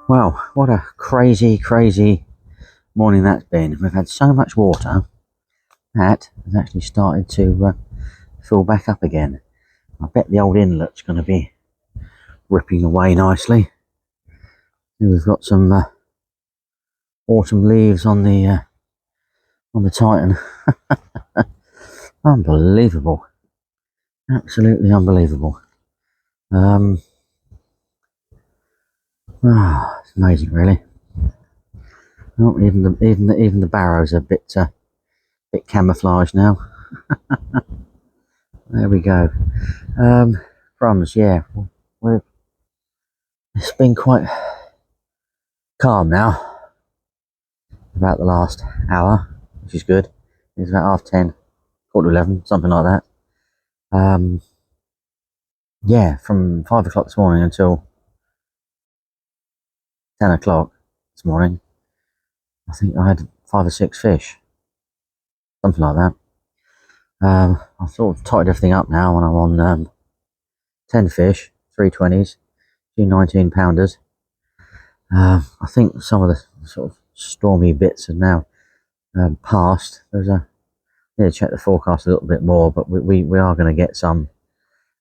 Well, what a crazy morning that's been. We've had so much water that has actually started to fill back up again. I bet the old inlet's going to be ripping away nicely. And we've got some autumn leaves on the Titan. Unbelievable, absolutely unbelievable. It's amazing, really. Oh, even the barrows are a bit camouflaged now. There we go. Crumbs, yeah. It's been quite calm now. About the last hour, which is good. It's about 10:30, 11:15, something like that. Yeah, from 5 o'clock this morning until 10 o'clock this morning, I think I had 5 or 6 fish, something like that. I've sort of tightened everything up now, and I'm on 10 fish, 3 20s, 2 19-pounders. I think some of the sort of stormy bits are now past. I need to check the forecast a little bit more, but we are going to get some,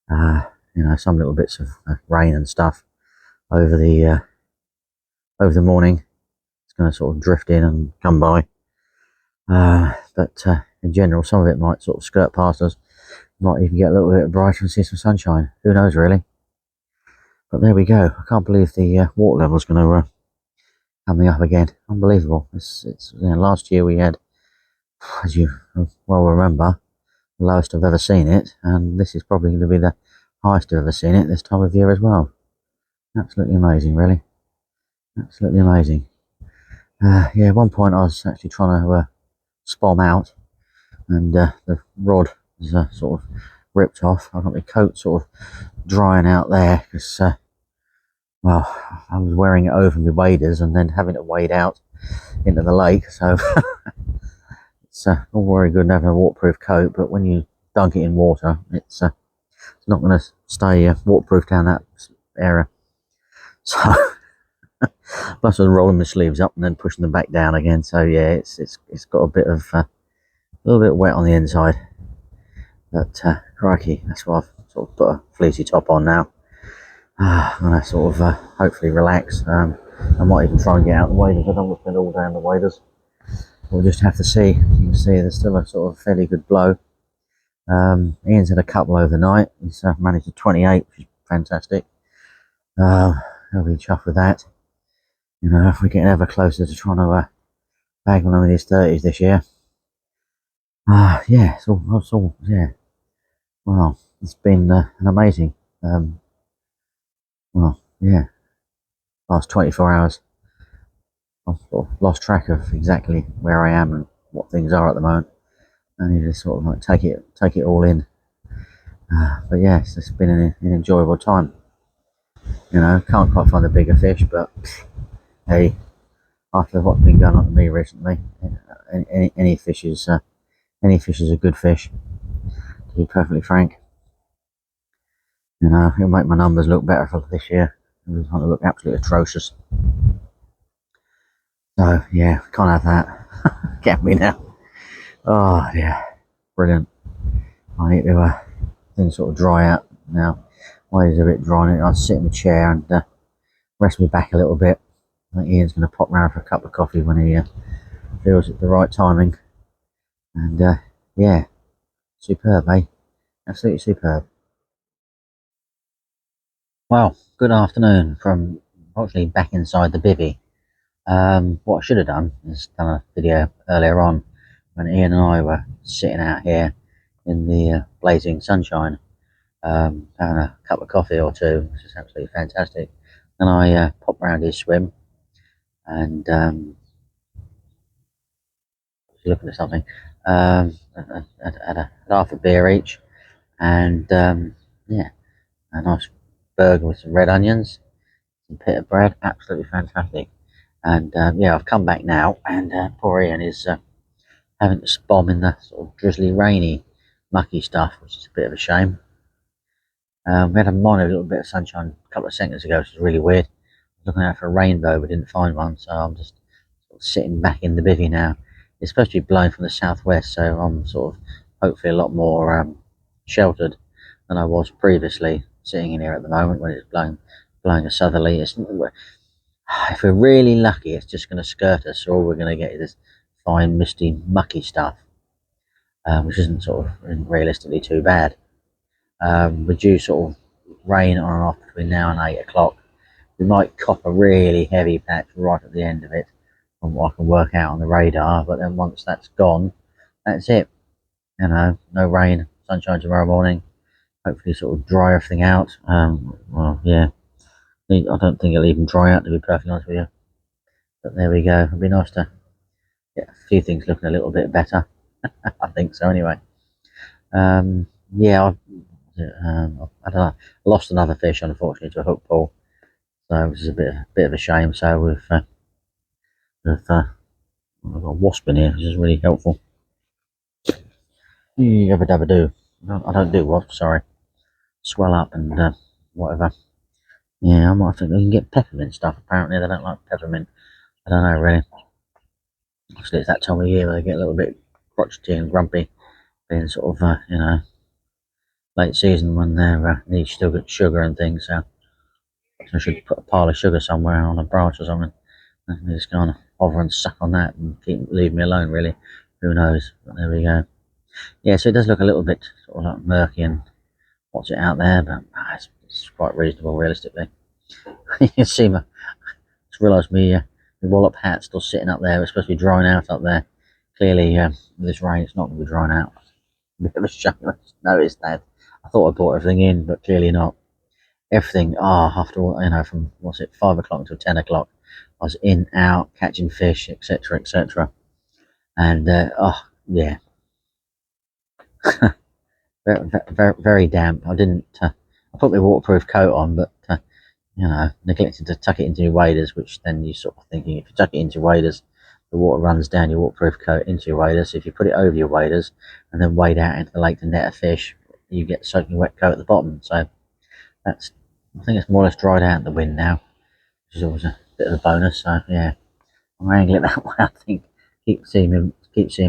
some little bits of rain and stuff over the morning. It's going to sort of drift in and come by. But in general, some of it might sort of skirt past us. Might even get a little bit brighter and see some sunshine. Who knows, really? But there we go. I can't believe the water level is going to coming up again. Unbelievable. It's last year we had, as you well remember, the lowest I've ever seen it, and this is probably going to be the highest I've ever seen it this time of year as well. Absolutely amazing, really. Absolutely amazing. Yeah, at one point I was actually trying to spom out, and the rod was sort of ripped off. I got my coat sort of drying out there because, well, I was wearing it over my waders and then having to wade out into the lake. So it's all very good having a waterproof coat, but when you dunk it in water, it's not going to stay waterproof down that area. So plus I was rolling my sleeves up and then pushing them back down again. So yeah, it's got a bit of a little bit wet on the inside. But crikey, that's why I've sort of put a fleecy top on now. I'm gonna sort of hopefully relax. I might even try and get out the waders. I don't want to spend all day on the waders. We'll just have to see. You can see there's still a sort of fairly good blow. Ian's had a couple overnight. He's managed a 28, which is fantastic. I'll be chuffed with that. You know, if we're getting ever closer to trying to bag one of these 30s this year. Yeah, so yeah. Wow, it's been an amazing. Well, yeah, last 24 hours. I've sort of lost track of exactly where I am and what things are at the moment. I need to sort of like take it all in. But yes, it's been an enjoyable time. You know, can't quite find the bigger fish, but hey, after what's been going on to me recently, any fish is a good fish. To be perfectly frank, you know, it'll make my numbers look better for this year. It's going to look absolutely atrocious. So yeah, can't have that. Get me now. Oh yeah, brilliant. I need to things sort of dry out now. Waves a bit dry. I'll sit in the chair and rest me back a little bit. I think Ian's going to pop round for a cup of coffee when he feels it's the right timing. And yeah, superb, eh? Absolutely superb. Well, good afternoon from actually back inside the bivvy. What I should have done is done a video earlier on when Ian and I were sitting out here in the blazing sunshine, having a cup of coffee or two, which is absolutely fantastic. And I popped round his swim and looking at something, had half a beer each, and yeah, a nice burger with some red onions, some pita bread, absolutely fantastic. And yeah, I've come back now, and poor Ian is having to spom in the sort of drizzly, rainy, mucky stuff, which is a bit of a shame. We had a minor little bit of sunshine a couple of seconds ago, which is really weird. looking out for a rainbow, but didn't find one, so I'm just sort of sitting back in the bivvy now. It's supposed to be blowing from the southwest, so I'm sort of hopefully a lot more sheltered than I was previously sitting in here at the moment when it's blowing a southerly. If we're really lucky, it's just going to skirt us, or all we're going to get is this fine, misty, mucky stuff, which isn't realistically too bad. We're due sort of rain on and off between now and 8 o'clock. We might cop a really heavy patch right at the end of it, from what I can work out on the radar, but then once that's gone, that's it. No rain, sunshine tomorrow morning. Hopefully sort of dry everything out. Well, yeah, I don't think it'll even dry out, to be perfectly honest with you. But there we go. It'd be nice to get a few things looking a little bit better. I think so, anyway. Yeah, I don't know. Lost another fish, unfortunately, to a hook pull, so which is a bit of a shame. So I've got a wasp in here, which is really helpful. Yabba dabba do. I don't do wasps. Sorry. Swell up and whatever. Yeah, I might think you can get peppermint stuff. Apparently, they don't like peppermint. I don't know really. Obviously, it's that time of year where they get a little bit crotchety and grumpy, being sort of late season when they need sugar and things. So I should put a pile of sugar somewhere on a branch or something. And they just kind of hover and suck on that and leave me alone. Really, who knows? But there we go. Yeah, so it does look a little bit sort of like murky and what's it out there, but it's quite reasonable realistically. You can see my, just realised my wallop hat still sitting up there. It's supposed to be drying out up there. Clearly, with this rain, it's not going to be drying out. A bit of a shame. I noticed that. I thought I brought everything in, but clearly not. Everything, after all, from 5 o'clock until 10 o'clock, I was in, out, catching fish, etc., etc. And, yeah. very damp. I didn't, I put my waterproof coat on, but, neglected to tuck it into your waders, which then you sort of thinking, if you tuck it into your waders, the water runs down your waterproof coat into your waders. If you put it over your waders and then wade out into the lake to net a fish, you get soaking wet coat at the bottom. So I think it's more or less dried out in the wind now, which is always a bit of a bonus. So yeah, I'm angling it that way. I think keep seeing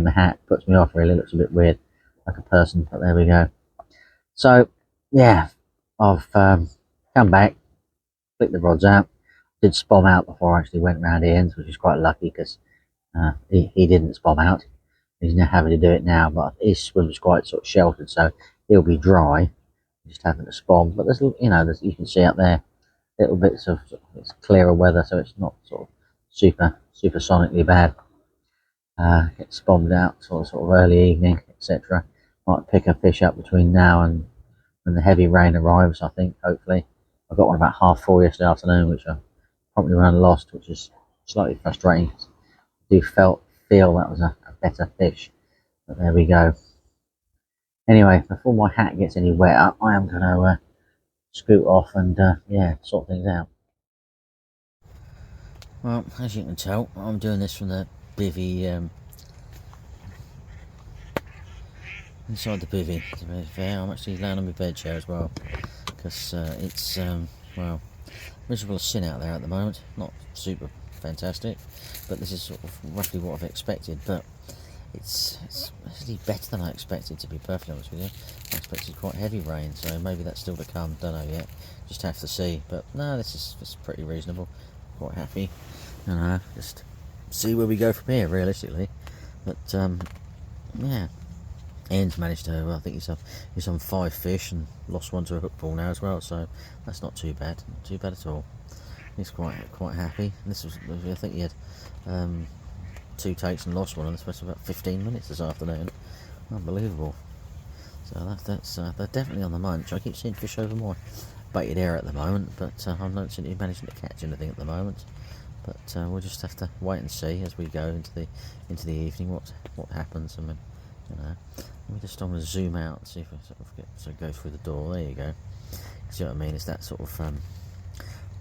my hat puts me off. Really looks a bit weird, like a person. But there we go. So yeah, I've come back, flicked the rods out, did spom out before I actually went round the ends, which is quite lucky because he didn't spom out. He's now having to do it now, but his swim's quite sort of sheltered, so he'll be dry. Just having to spom, but there's you can see up there little bits of it's clearer weather, so it's not sort of super sonically bad. Get spommed out sort of early evening, etc. Might pick a fish up between now and when the heavy rain arrives. I think hopefully I got one about 4:30 yesterday afternoon, which I probably ran lost, which is slightly frustrating. I do feel that was a better fish, but there we go. Anyway, before my hat gets any wetter, I am going to scoot off and sort things out. Well, as you can tell, I'm doing this from the bivvy, inside the bivvy. To be fair, I'm actually laying on my bed chair as well, because it's miserable as sin out there at the moment. Not super fantastic, but this is sort of roughly what I've expected. But it's actually better than I expected, to be perfectly honest with you. I expected quite heavy rain, so maybe that's still to come. Don't know yet. Just have to see. But no, this is pretty reasonable. Quite happy. Just see where we go from here, realistically. But yeah, Ian's managed to. I think he's on 5 fish and lost one to a hook pull now as well. So that's not too bad. Not too bad at all. He's quite happy. This was, I think he had 2 takes and lost one in the space of about 15 minutes this afternoon. Unbelievable. So they're definitely on the munch. I keep seeing fish over my baited area at the moment, but I'm not seeing managing to catch anything at the moment. But we'll just have to wait and see as we go into the evening what happens. I mean, let me just zoom out and see if I sort of go through the door. There you go. See what I mean? It's that sort of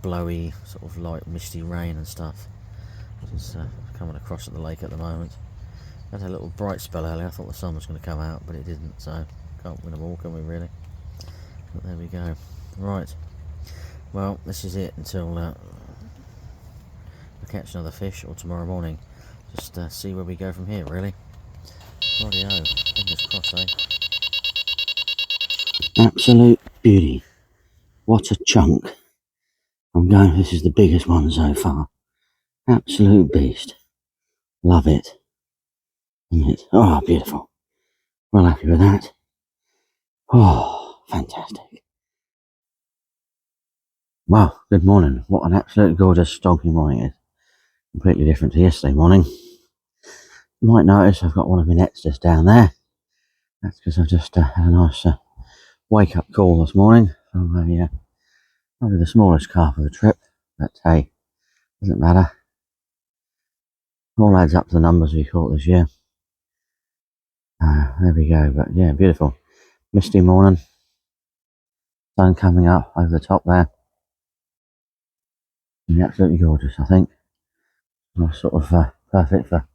blowy, sort of light misty rain and stuff. It's coming across at the lake at the moment. Had a little bright spell earlier. I thought the sun was going to come out, but it didn't, so can't win them all, can we really? But there we go. Right, well, this is it until catch another fish or tomorrow morning. Just see where we go from here, really. Rightio, fingers crossed, eh? Absolute beauty. What a chunk. This is the biggest one so far. Absolute beast. Love it. Isn't it? Oh, beautiful. Well happy with that. Oh, fantastic. Wow, good morning. What an absolute gorgeous stonking morning it is. Completely different to yesterday morning. You might notice I've got one of my nets just down there. That's because I've just had a nice wake up call this morning from probably the smallest carp of the trip, but hey, doesn't matter. All adds up to the numbers we caught this year. There we go, but yeah, beautiful. Misty morning, sun coming up over the top there. And absolutely gorgeous, I think. Nice sort of perfect for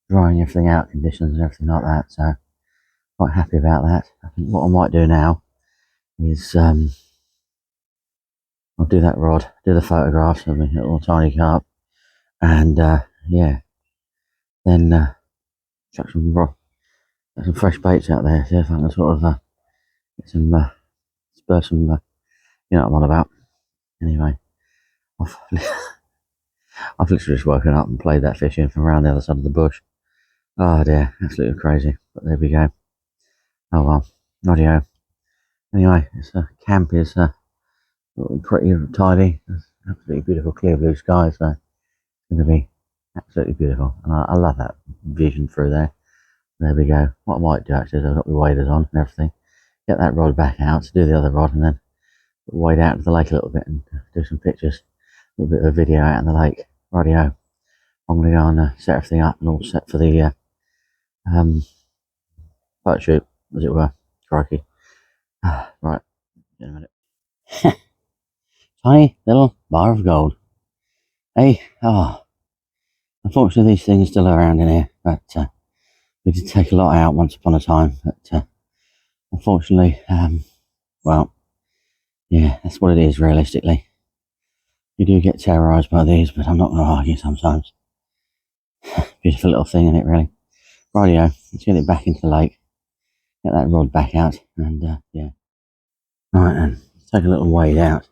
drying everything out conditions and everything like that, so quite happy about that. I think what I might do now is I'll do that rod, do the photographs of my little tiny carp, and yeah, then chuck some fresh baits out there, see if I can sort of get some spur some you know what I'm on about. Anyway, I've I've literally just woken up and played that fish in from around the other side of the bush. Oh dear, absolutely crazy, but there we go. Oh well, rightio. Anyway, this camp is pretty tidy. There's absolutely beautiful clear blue sky, so it's going to be absolutely beautiful. And I love that vision through there. There we go. What I might do actually is I've got the waders on and everything. Get that rod back out to do the other rod, and then wade out to the lake a little bit and do some pictures. A little bit of a video out in the lake. Rightio. I'm going to go and set everything up and all set for the photo shoot, as it were. Crikey. Right, in a minute. Tiny little bar of gold. Hey, unfortunately these things are still around in here, but we did take a lot out once upon a time, but unfortunately, well, yeah, that's what it is realistically. You do get terrorised by these, but I'm not going to argue sometimes. Beautiful little thing, isn't it, really? Rightio, let's get it back into the lake, get that rod back out, and yeah. Right then, take a little wade out.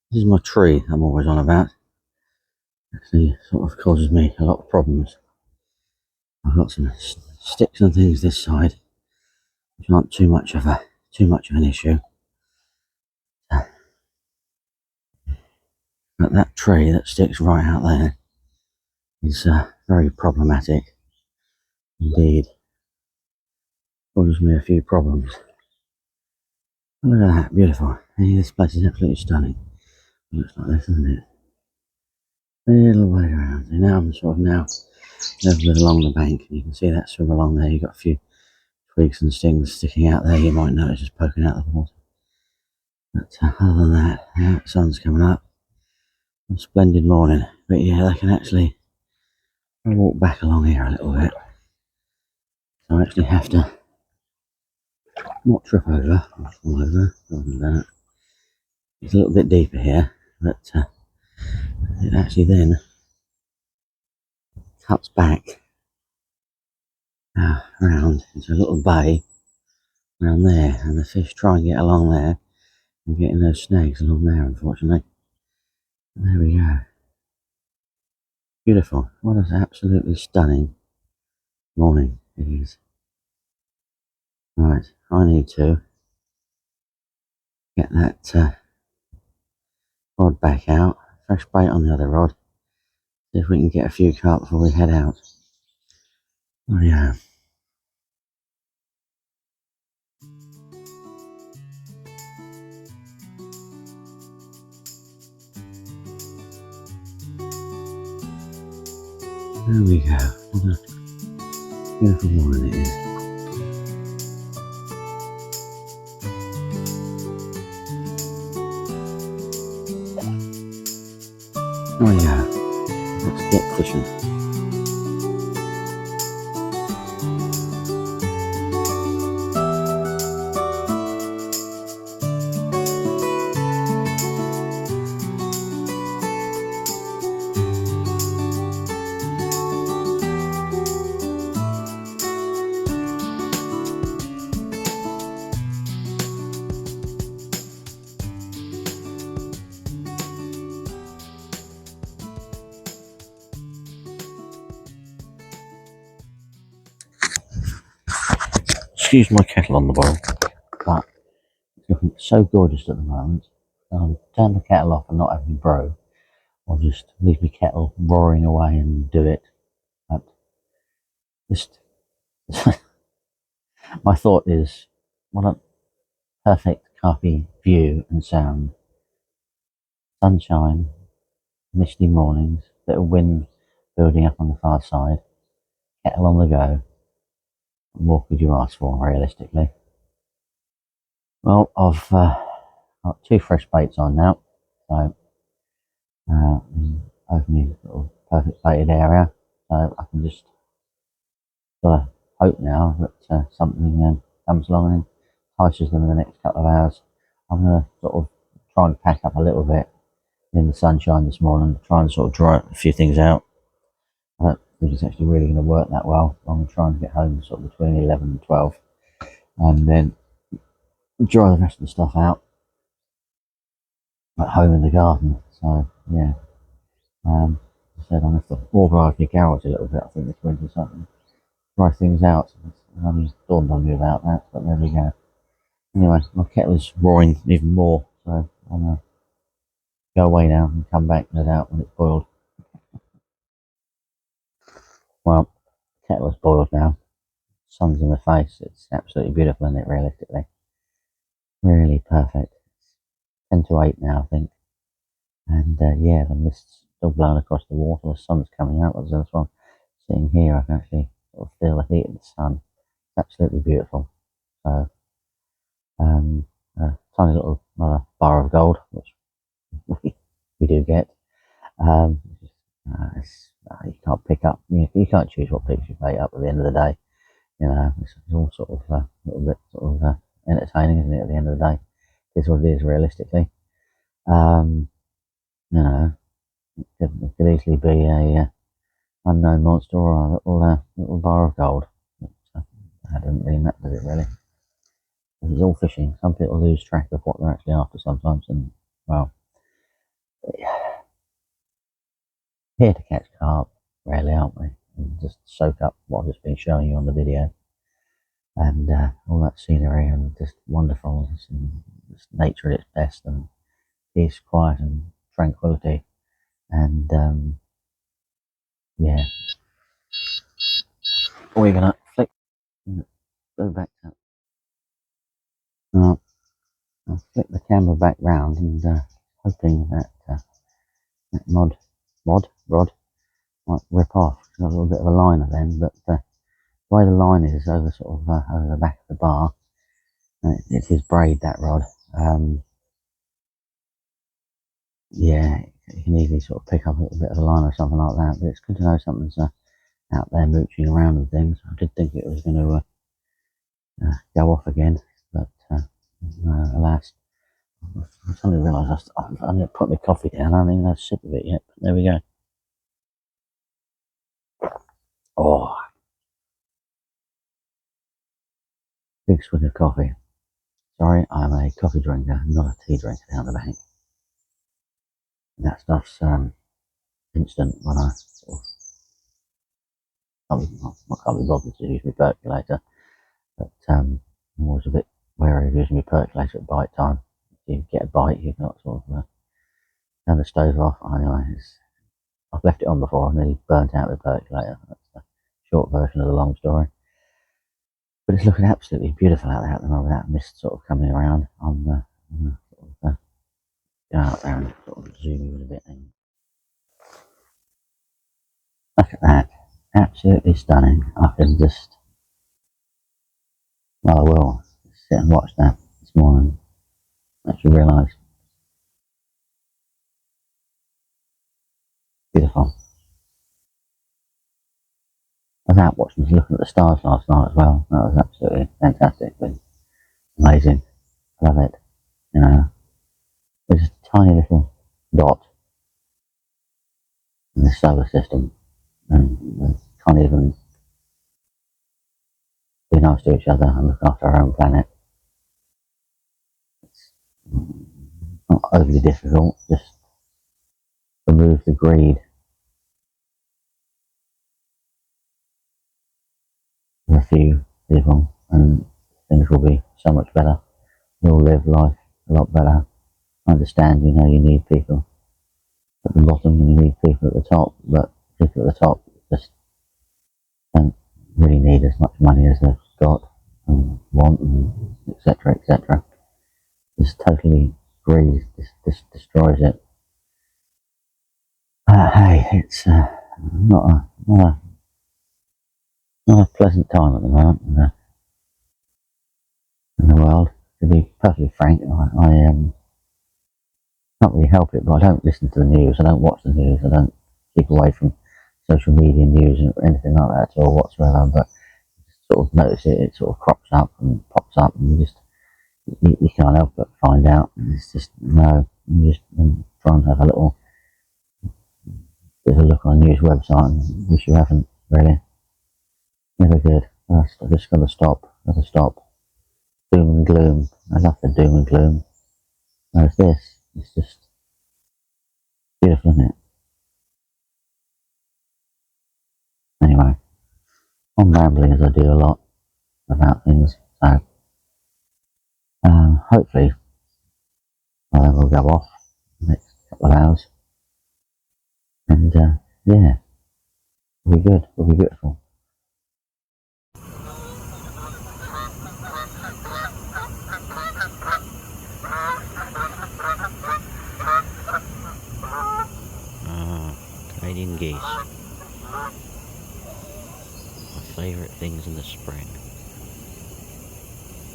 This is my tree I'm always on about. Actually, sort of causes me a lot of problems. I've got some sticks and things this side, which aren't too much of an issue. But that tree that sticks right out there is very problematic indeed. Causes me a few problems. Look at that, beautiful. Hey, this place is absolutely stunning. It looks like this, doesn't it? A little way around. So now I'm sort of leveling along the bank, and you can see that swim along there. You've got a few twigs and stings sticking out there. You might notice just poking out of the water. But other than that, yeah, the sun's coming up. A splendid morning. But yeah, they can actually walk back along here a little bit. So I actually have to not trip over, or fall over, other than that. It's a little bit deeper here, but it actually then cuts back around into a little bay around there, and the fish try and get along there and get in those snags along there, unfortunately. And there we go. Beautiful. What an absolutely stunning morning it is. Right, I need to get that rod back out, fresh bait on the other rod, see if we can get a few carp before we head out. Oh yeah. There we go. What a beautiful morning it is. Oh yeah, let's get fishing. excuse my kettle on the boil, but it's looking so gorgeous at the moment. I'll turn the kettle off and not have any brew, or just leave my kettle roaring away and do it. But just my thought is, what a perfect carpy view and sound. Sunshine, misty mornings, bit of wind building up on the far side, kettle on the go. What could you ask for, realistically? Well, I've got 2 fresh baits on now, so over my little perfect baited area, so I can just gotta hope now that something comes along and entices them in the next couple of hours. I'm gonna sort of try and pack up a little bit in the sunshine this morning, try and sort of dry a few things out. I don't think it's actually really going to work that well. I'm trying to get home sort of between 11 and 12, and then dry the rest of the stuff out at home in the garden. So yeah, I said I'm going to organise my garage a little bit. I think this winter something, dry things out. It only dawned on me about that, but there we go. Anyway, my kettle is roaring even more, so I'm going to go away now and come back no doubt when it's boiled. Well, the kettle is boiled now. Sun's in the face. It's absolutely beautiful, isn't it, realistically? Really perfect. 10 to 8 now, I think. And yeah, the mist's still blowing across the water. The sun's coming out. That's why I'm sitting here. I can actually sort of feel the heat of the sun. It's absolutely beautiful. So, a tiny little another bar of gold, which we do get. You can't pick up. You can't choose what picks you bait up at the end of the day. It's all sort of a little bit sort of entertaining, isn't it? At the end of the day, it's what it is realistically. Um, it could easily be a unknown monster or a little bar of gold. But, that doesn't really matter, does it? Really, it's all fishing. Some people lose track of what they're actually after sometimes, and well, here to catch carp, really, aren't we? And just soak up what I've just been showing you on the video. And all that scenery and just wonderful, just nature at its best, and peace, quiet, and tranquility. And yeah, we're gonna go back to. I'll flip the camera back round and hoping that that rod might rip off. It's got a little bit of a liner then, but the way the line is over sort of over the back of the bar, it is braid, that rod. Yeah, you can easily sort of pick up a little bit of a line or something like that, but it's good to know something's out there mooching around and things. I did think it was going to go off again, but no, alas. I suddenly realised I need to put my coffee down. I haven't even had a sip of it yet, but there we go. Oh, big swig of coffee. Sorry, I'm a coffee drinker, not a tea drinker down the bank. That stuff's instant when I sort of, I can't be bothered to use my percolator, but I'm always a bit wary of using my percolator at bite time. If you get a bite, you've got sort of turn the stove off. Anyway, I've left it on before and nearly burnt out the percolator. That's the short version of the long story. But it's looking absolutely beautiful out there at the moment, that mist sort of coming around. I'm sort of, go out there and sort of zoom in a bit. And look at that. Absolutely stunning. I can just, well, I will sit and watch that this morning. Actually realise. Beautiful. I was out watching, looking at the stars last night as well. That was absolutely fantastic. Amazing. Love it. It's just a tiny little dot in the solar system, and we can't even be nice to each other and look after our own planet. It's not overly difficult, just remove the greed of a few people, and things will be so much better. We'll live life a lot better. I understand, you need people at the bottom and you need people at the top, but people at the top just don't really need as much money as they've got and want, and etc. etc. Just totally breathes, just destroys it. Hey, it's not a pleasant time at the moment in the world. To be perfectly frank, I can't really help it, but I don't listen to the news. I don't watch the news. I don't keep away from social media news or anything like that or whatsoever. But you just sort of notice it. It sort of crops up and pops up, and you can't help but find out. And it's just no. You just try and have a little bit of a look on the news website, and wish you haven't really. Never good. I just got to stop. Doom and gloom. I love the doom and gloom. Whereas this, it's just beautiful, isn't it? Anyway, I'm rambling as I do a lot about things, so hopefully we'll go off the next couple of hours, and yeah, it'll be good. It'll be beautiful. Canadian geese. My favourite things in the spring.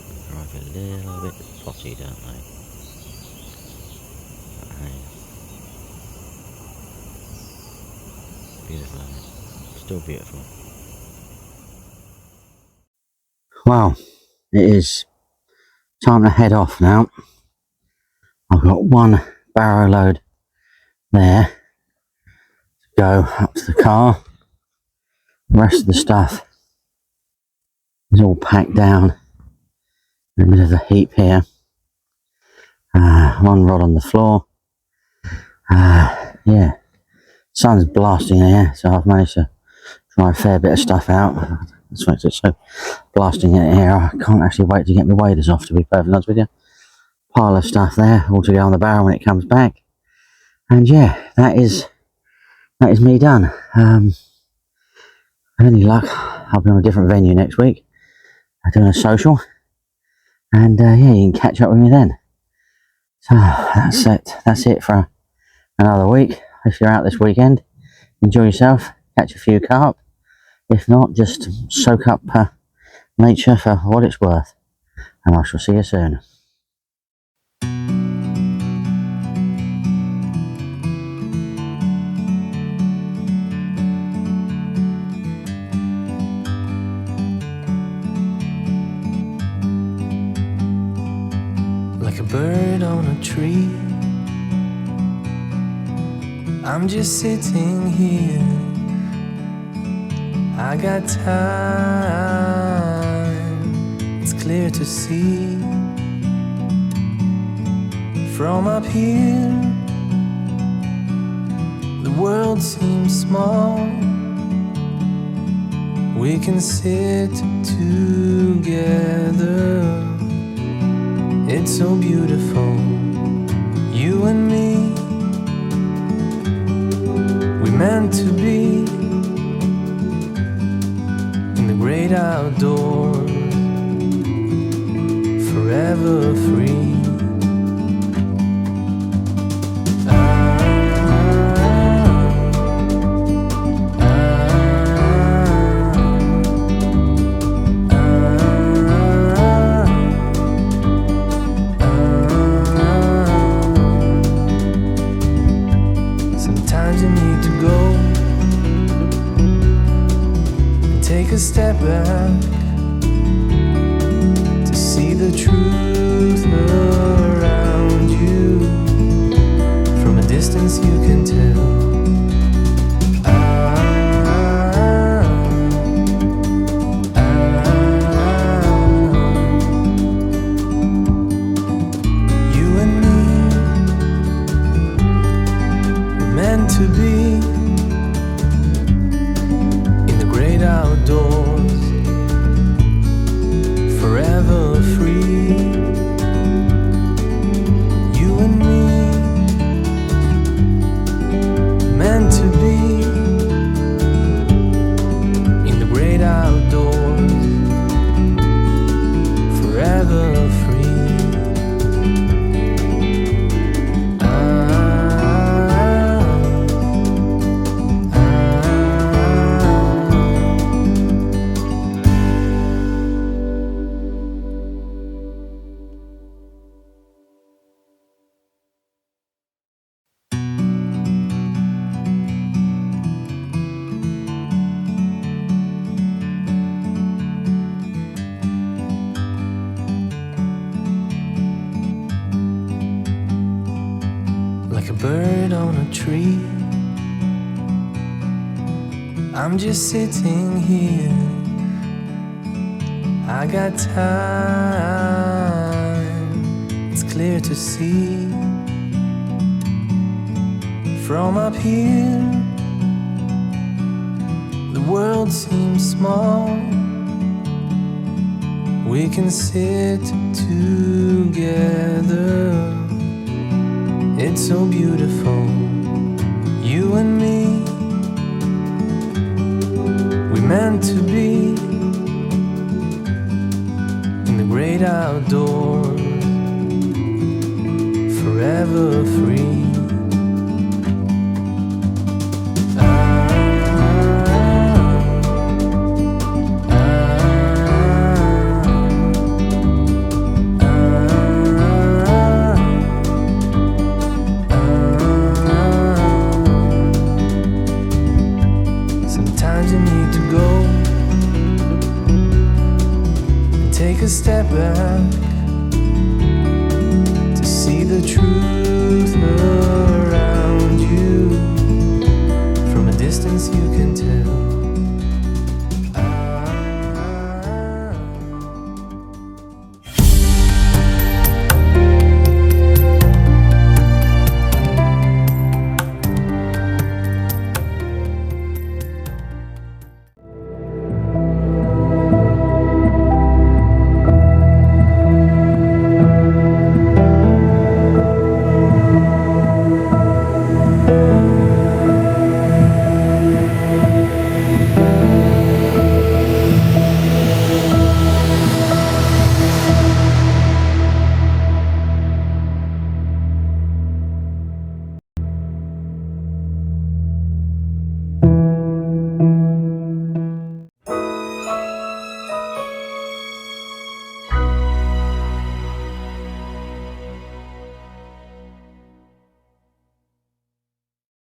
They drive a little bit potty, don't they? But hey, beautiful, isn't it? Still beautiful. Well, it is time to head off now. I've got one barrow load there to go up to the car. The rest of the stuff is all packed down in the middle of the heap here. One rod on the floor. Yeah, sun's blasting here, so I've managed to try a fair bit of stuff out. That's why it's so blasting in here. I can't actually wait to get my waders off, to be perfectly honest with you. Pile of stuff there, all to go on the barrel when it comes back. And yeah, that is me done. With any luck, I'll be on a different venue next week. I'm doing a social, and yeah, you can catch up with me then. So that's it. That's it for another week. If you're out this weekend, enjoy yourself, catch a few carp. If not, just soak up nature for what it's worth. And I shall see you soon. Like a bird on a tree, I'm just sitting here. I got time, it's clear to see. From up here, the world seems small. We can sit together. It's so beautiful, you and me. We meant to be in the great outdoors, forever free. Take a step back to see the truth around you. From a distance you can tell. You and me were meant to be outdoors, like a bird on a tree. I'm just sitting here, I got time, it's clear to see. From up here, the world seems small. We can sit together, it's so beautiful, you and me. We meant to be in the great outdoors, forever free.